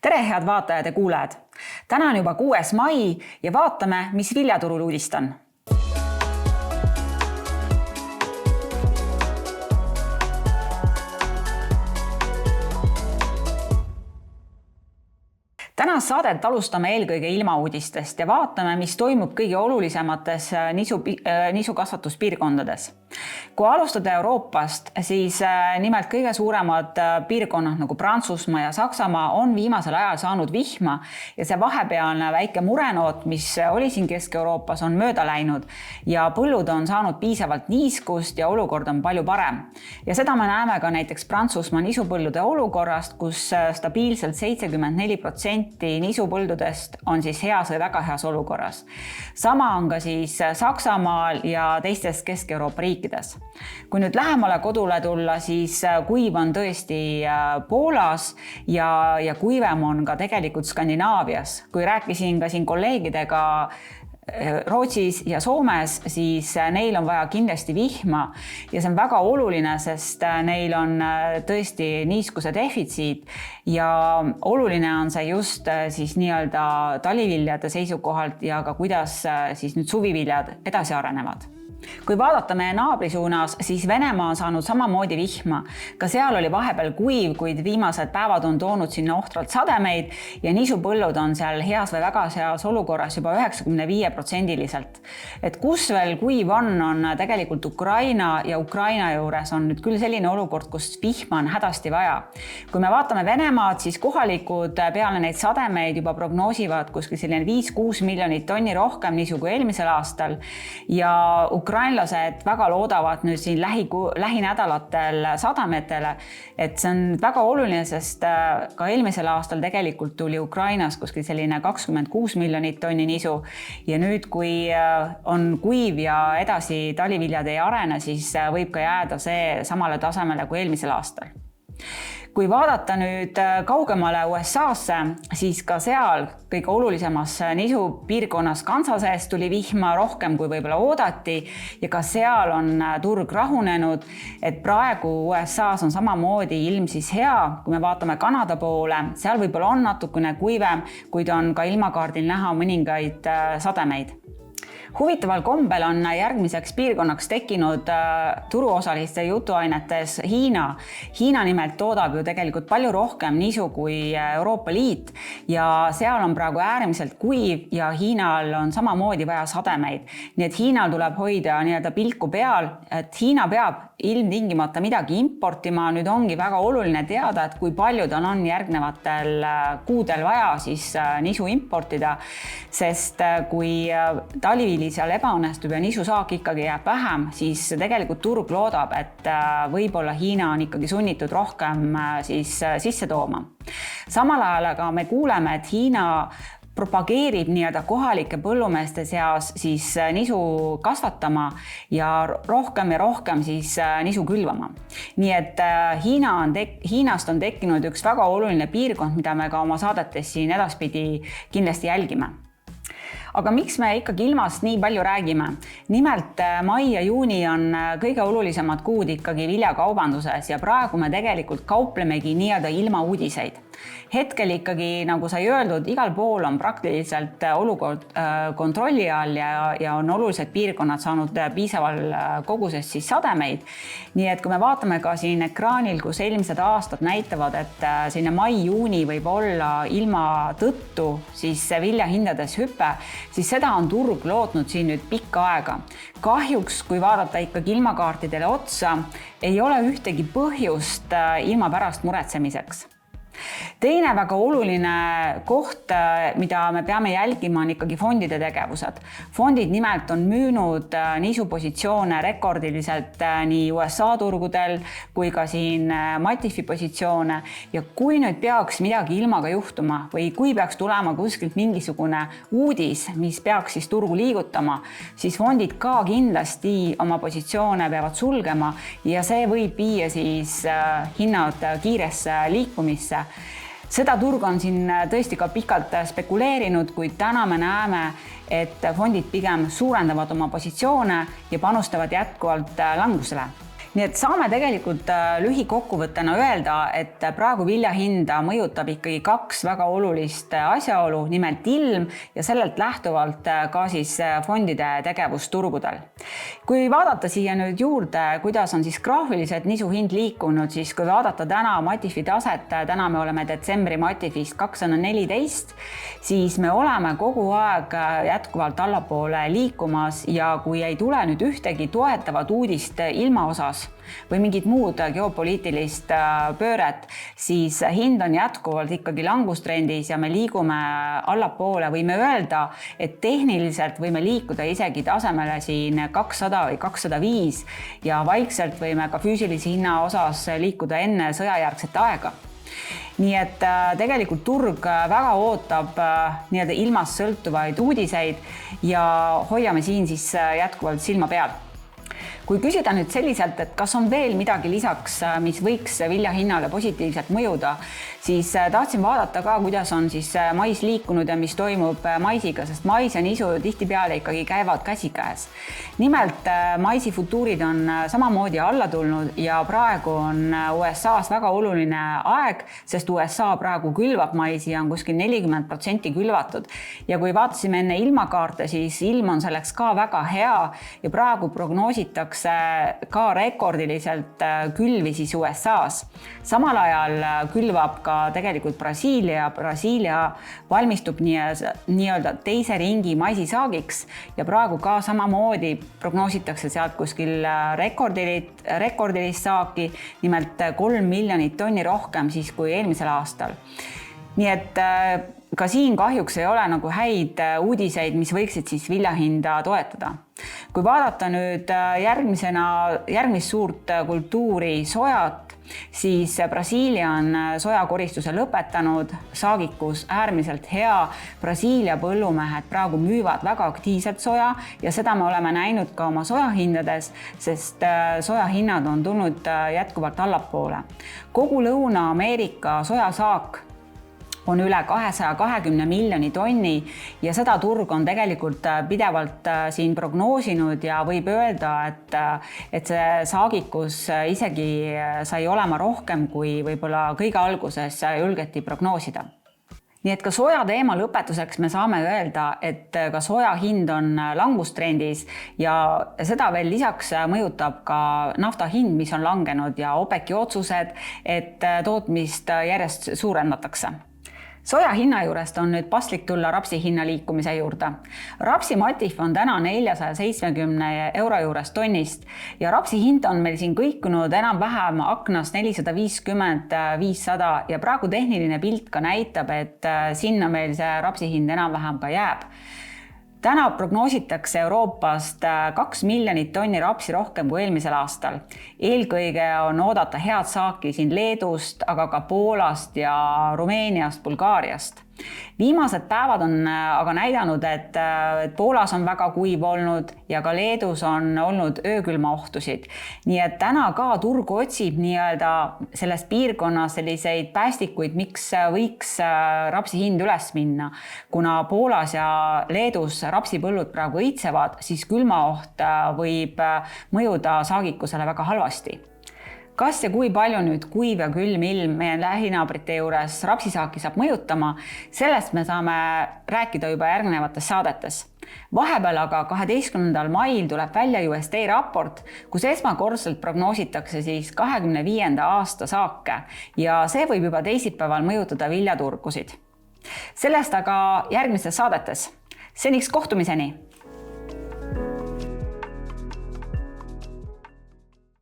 Tere, head vaatajad ja kuulajad! Täna on juba 6. mai ja vaatame, mis viljaturul uudist on. Tänast saadet alustame eelkõige ilmauudistest ja vaatame, mis toimub kõige olulisemates niisukasvatuspiirkondades. Kui alustada Euroopast, siis nimelt kõige suuremad piirkonnad nagu Prantsusmaa ja Saksamaa on viimasel ajal saanud vihma ja see vahepealne väike murenoot, mis oli siin Kesk-Euroopas, on mööda läinud ja põllud on saanud piisavalt niiskust ja olukord on palju parem. Ja seda me näeme ka näiteks Prantsusmaa niisupõllude olukorrast, kus stabiilselt 74% niisupõldudest on siis heas või väga heas olukorras. Sama on ka siis Saksamaal ja teistes Kesk-Euroopa riikides. Kui nüüd lähemale kodule tulla, siis kuiv on tõesti Poolas ja kuivem on ka tegelikult Skandinaavias. Kui rääkisin ka siin kolleegidega Rootsis ja Soomes, siis neil on vaja kindlasti vihma ja see on väga oluline, sest neil on tõesti niiskuse defitsiit ja oluline on see just siis nii-öelda taliviljade seisukohalt ja ka kuidas siis nüüd suviviljad edasi arenevad. Kui vaadata meie naabri suunas, siis Venemaa on saanud samamoodi vihma. Ka seal oli vahepeal kuiv, kuid viimased päevad on toonud sinna ohtralt sademeid ja niisupõllud on seal heas või väga heas olukorras juba 95%. Et kus veel kuiv on tegelikult Ukraina ja Ukraina juures on nüüd küll selline olukord, kus vihma on hädasti vaja. Kui me vaatame Venemaad, siis kohalikud peale neid sademeid juba prognoosivad kuskil selline 5-6 miljonit tonni rohkem niisu kui eelmisel aastal ja ukrainlased väga loodavad nüüd siin lähinädalatel sadametele, et see on väga oluline, sest ka eelmisel aastal tegelikult tuli Ukrainas kuskil selline 26 miljonit tonni nisu ja nüüd, kui on kuiv ja edasi taliviljad ei arene, siis võib ka jääda see samale tasemele kui eelmisel aastal. Kui vaadata nüüd kaugemale USA-sse, siis ka seal kõige olulisemas niisupiirkonnas Kansases tuli vihma rohkem kui võib-olla oodati ja ka seal on turg rahunenud, et praegu USA-s on samamoodi ilm siis hea. Kui me vaatame Kanada poole, seal võib-olla on natukene kuivem, kuid on ka ilmakaardil näha mõningaid sademeid. Huvitaval kombel on järgmiseks piirkonnaks tekkinud turuosaliste jutuainetes Hiina. Hiina nimelt toodab ju tegelikult palju rohkem niisu kui Euroopa Liit ja seal on praegu äärmiselt kuiv ja Hiinal on samamoodi vaja sademeid. Nii et Hiinal tuleb hoida nii-öelda pilku peal, et Hiina peab ilmtingimata midagi importima. Nüüd ongi väga oluline teada, et kui palju tal on järgnevatel kuudel vaja siis niisu importida, sest kui talivili seal ebaõnnestub ja niisusaak ikkagi jääb vähem, siis tegelikult turg loodab, et võib-olla Hiina on ikkagi sunnitud rohkem siis sisse tooma. Samal ajal aga me kuuleme, et Hiina propageerib nii-öelda kohalike põllumeeste seas siis nisu kasvatama ja rohkem siis nisu külvama. Nii et Hiinast on tekkinud üks väga oluline piirkond, mida me ka oma saadetes siin edaspidi kindlasti jälgime. Aga miks me ikkagi ilmast nii palju räägime? Nimelt mai ja juuni on kõige olulisemad kuud ikkagi viljakaubanduses ja praegu me tegelikult kauplemegi nii-öelda ilma uudiseid. Hetkel ikkagi, nagu sai öeldud, igal pool on praktiliselt olukord kontrolli all ja on olulised piirkonnad saanud piisaval koguses siis sademeid. Nii et kui me vaatame ka siin ekraanil, kus eelmised aastad näitavad, et sinna mai-juuni võib olla ilma tõttu siis viljahindades hüpe, siis seda on turg lootnud siin nüüd pikka aega. Kahjuks, kui vaadata ikkagi ilmakaartidele otsa, ei ole ühtegi põhjust ilma pärast muretsemiseks. Teine väga oluline koht, mida me peame jälgima, on ikkagi fondide tegevused. Fondid nimelt on müünud niisupositsioone rekordiliselt nii USA turgudel kui ka siin Matifi positsioone ja kui nüüd peaks midagi ilmaga juhtuma või kui peaks tulema kuskilt mingisugune uudis, mis peaks siis turgu liigutama, siis fondid ka kindlasti oma positsioone peavad sulgema ja see võib viia siis hinnad kiiresse liikumisse. Seda turg on siin tõesti ka pikalt spekuleerinud, kuid täna me näeme, et fondid pigem suurendavad oma positsioone ja panustavad jätkuvalt langusele. nii et saame tegelikult lühikokkuvõttena öelda, et praegu viljahinda mõjutab ikkagi kaks väga olulist asjaolu, nimelt ilm ja sellelt lähtuvalt ka siis fondide tegevus turgudel. Kui vaadata siia nüüd juurde, kuidas on siis graafiliselt nisu hind liikunud, siis kui vaadata täna Matifi taset, täna me oleme detsembri Matifist 214, siis me oleme kogu aeg jätkuvalt allapoole liikumas ja kui ei tule nüüd ühtegi toetavat uudist ilma osas või mingid muud geopoliitilist pööret, siis hind on jätkuvalt ikkagi langustrendis ja me liigume allapoole. Võime öelda, et tehniliselt võime liikuda isegi tasemele siin 200 või 205 ja vaikselt võime ka füüsilise hinna osas liikuda enne sõjajärgset aega. Nii et tegelikult turg väga ootab nii-öelda ilmast sõltuvaid uudiseid ja hoiame siin siis jätkuvalt silma peal. Kui küsida nüüd selliselt, et kas on veel midagi lisaks, mis võiks viljahinnale positiivselt mõjuda, siis tahtsin vaadata ka, kuidas on siis mais liikunud ja mis toimub maisiga, sest mais ja nisu tihtipeale ikkagi käivad käsikäes. Nimelt maisi futuurid on samamoodi alla tulnud ja praegu on USA-s väga oluline aeg, sest USA praegu külvab maisi ja on kuskil 40% külvatud. Ja kui vaatasime enne ilmakaarte, siis ilm on selleks ka väga hea ja praegu prognoositakse ka rekordiliselt külvi siis USA-s. Samal ajal külvab ka tegelikult Brasiilia. Brasiilia valmistub nii-öelda teise ringi maisisaagiks ja praegu ka samamoodi prognoositakse sealt kuskil rekordilist saaki, nimelt 3 miljonit tonni rohkem siis kui eelmisel aastal. Nii et ka siin kahjuks ei ole nagu häid uudiseid, mis võiksid siis viljahinda toetada. Kui vaadata nüüd järgmist suurt kultuuri sojat, siis Brasiilia on sojakoristuse lõpetanud, saagikus äärmiselt hea. Brasiilia põllumehed praegu müüvad väga aktiivselt soja ja seda me oleme näinud ka oma sojahindades, sest sojahinnad on tulnud jätkuvalt allapoole. Kogu Lõuna-Ameerika sojasaak on üle 220 miljoni tonni ja seda turg on tegelikult pidevalt siin prognoosinud ja võib öelda, et see saagikus isegi sai olema rohkem, kui võib-olla kõige alguses julgeti prognoosida. Nii et ka soja teema lõpetuseks me saame öelda, et ka soja hind on langustrendis ja seda veel lisaks mõjutab ka nafta hind, mis on langenud ja OPEC-i otsused, et tootmist järjest suurendatakse. Soja hinna juurest on nüüd paslik tulla rapsi hinna liikumise juurde. Rapsi Matif on täna 470 euro juures tonnist ja rapsi hind on meil siin kõikunud enam-vähem aknas 450-500 ja praegu tehniline pilt ka näitab, et sinna meil see rapsi hind enam-vähem ka jääb. Täna prognoositakse Euroopast 2 miljonit tonni rapsi rohkem kui eelmisel aastal. Eelkõige on oodata head saaki siin Leedust, aga ka Poolast ja Rumeeniast, Bulgaariast. Viimased päevad on aga näidanud, et Poolas on väga kuiv olnud ja ka Leedus on olnud öökülma ohtusid. Nii et täna ka turg otsib nii-öelda selles piirkonnas selliseid päästikuid, miks võiks rapsi hind üles minna. Kuna Poolas ja Leedus rapsipõllud praegu õitsevad, siis külmaoht võib mõjuda saagikusele väga halvasti. Kas ja kui palju nüüd kuiv ja külm ilm meie lähinaabrite juures rapsisaaki saab mõjutama, sellest me saame rääkida juba järgnevates saadetes. Vahepeal aga 12. mail tuleb välja USDA raport, kus esmakordselt prognoositakse siis 25. aasta saake ja see võib juba teisipäeval mõjutada viljaturgusid. Sellest aga järgmistes saadetes. Seniks kohtumiseni!